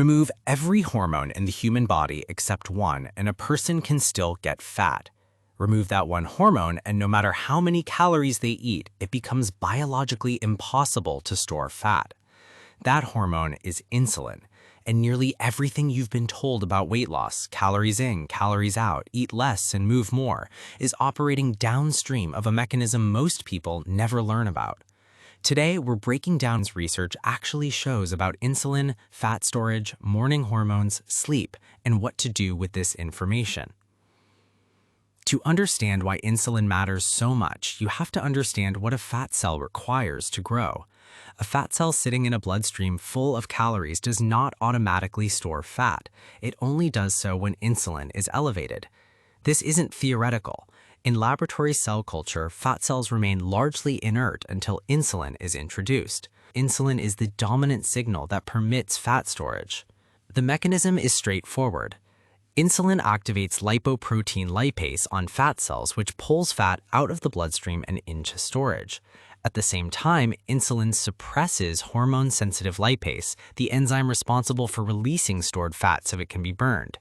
Remove every hormone in the human body except one, and a person can still get fat. Remove that one hormone, and no matter how many calories they eat, it becomes biologically impossible to store fat. That hormone is insulin, and nearly everything you've been told about weight loss, calories in, calories out, eat less and move more, is operating downstream of a mechanism most people never learn about. Today, we're breaking down research actually shows about insulin, fat storage, morning hormones, sleep, and what to do with this information. To understand why insulin matters so much, you have to understand what a fat cell requires to grow. A fat cell sitting in a bloodstream full of calories does not automatically store fat. It only does so when insulin is elevated. This isn't theoretical. In laboratory cell culture, fat cells remain largely inert until insulin is introduced. Insulin is the dominant signal that permits fat storage. The mechanism is straightforward. Insulin activates lipoprotein lipase on fat cells, which pulls fat out of the bloodstream and into storage. At the same time, insulin suppresses hormone-sensitive lipase, the enzyme responsible for releasing stored fat so it can be burned.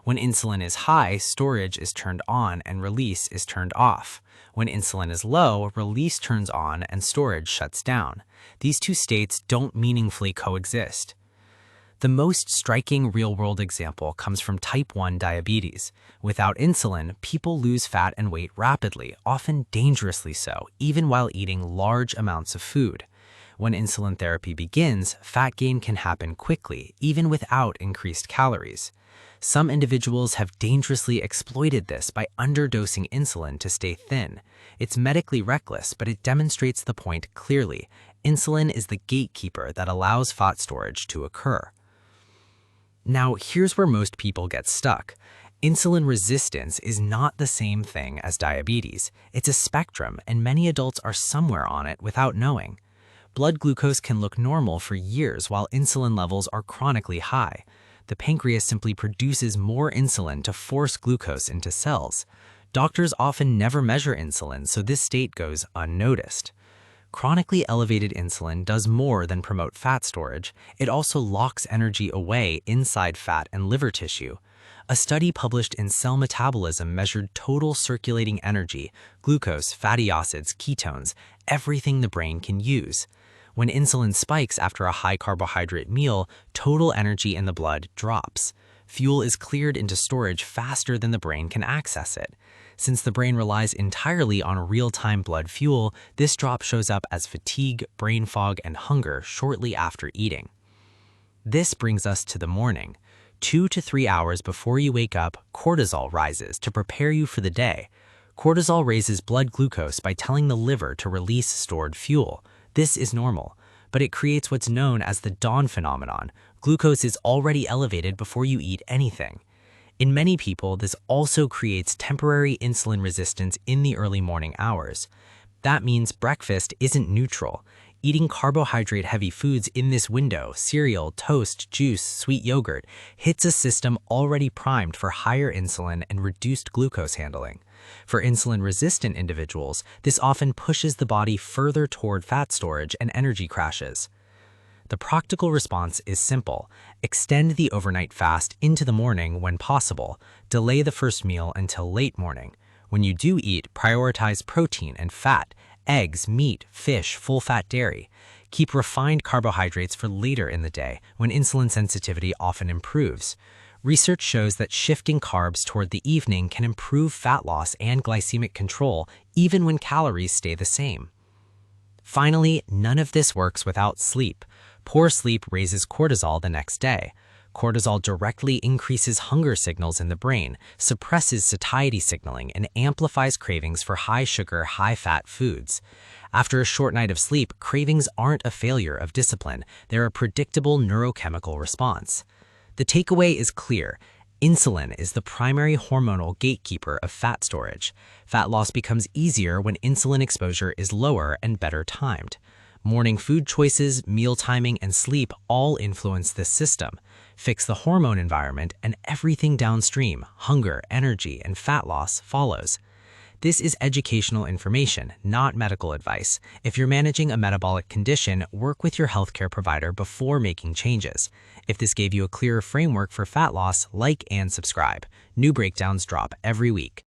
When insulin is high, storage is turned on and release is turned off. When insulin is low, release turns on and storage shuts down. These two states don't meaningfully coexist. The most striking real-world example comes from type 1 diabetes. Without insulin, people lose fat and weight rapidly, often dangerously so, even while eating large amounts of food. When insulin therapy begins, fat gain can happen quickly, even without increased calories. Some individuals have dangerously exploited this by underdosing insulin to stay thin. It's medically reckless, but it demonstrates the point clearly. Insulin is the gatekeeper that allows fat storage to occur. Now, here's where most people get stuck. Insulin resistance is not the same thing as diabetes. It's a spectrum, and many adults are somewhere on it without knowing. Blood glucose can look normal for years while insulin levels are chronically high. The pancreas simply produces more insulin to force glucose into cells. Doctors often never measure insulin, so this state goes unnoticed. Chronically elevated insulin does more than promote fat storage. It also locks energy away inside fat and liver tissue. A study published in Cell Metabolism measured total circulating energy, glucose, fatty acids, ketones, everything the brain can use. When insulin spikes after a high-carbohydrate meal, total energy in the blood drops. Fuel is cleared into storage faster than the brain can access it. Since the brain relies entirely on real-time blood fuel, this drop shows up as fatigue, brain fog, and hunger shortly after eating. This brings us to the morning. 2 to 3 hours before you wake up, cortisol rises to prepare you for the day. Cortisol raises blood glucose by telling the liver to release stored fuel. This is normal, but it creates what's known as the dawn phenomenon. Glucose is already elevated before you eat anything. In many people, this also creates temporary insulin resistance in the early morning hours. That means breakfast isn't neutral. Eating carbohydrate-heavy foods in this window, cereal, toast, juice, sweet yogurt, hits a system already primed for higher insulin and reduced glucose handling. For insulin-resistant individuals, this often pushes the body further toward fat storage and energy crashes. The practical response is simple. Extend the overnight fast into the morning when possible. Delay the first meal until late morning. When you do eat, prioritize protein and fat, eggs, meat, fish, full-fat dairy. Keep refined carbohydrates for later in the day, when insulin sensitivity often improves. Research shows that shifting carbs toward the evening can improve fat loss and glycemic control, even when calories stay the same. Finally, none of this works without sleep. Poor sleep raises cortisol the next day. Cortisol directly increases hunger signals in the brain, suppresses satiety signaling, and amplifies cravings for high-sugar, high-fat foods. After a short night of sleep, cravings aren't a failure of discipline. They're a predictable neurochemical response. The takeaway is clear. Insulin is the primary hormonal gatekeeper of fat storage. Fat loss becomes easier when insulin exposure is lower and better timed. Morning food choices, meal timing, and sleep all influence this system. Fix the hormone environment, and everything downstream, hunger, energy, and fat loss, follows. This is educational information, not medical advice. If you're managing a metabolic condition, work with your healthcare provider before making changes. If this gave you a clearer framework for fat loss, like and subscribe. New breakdowns drop every week.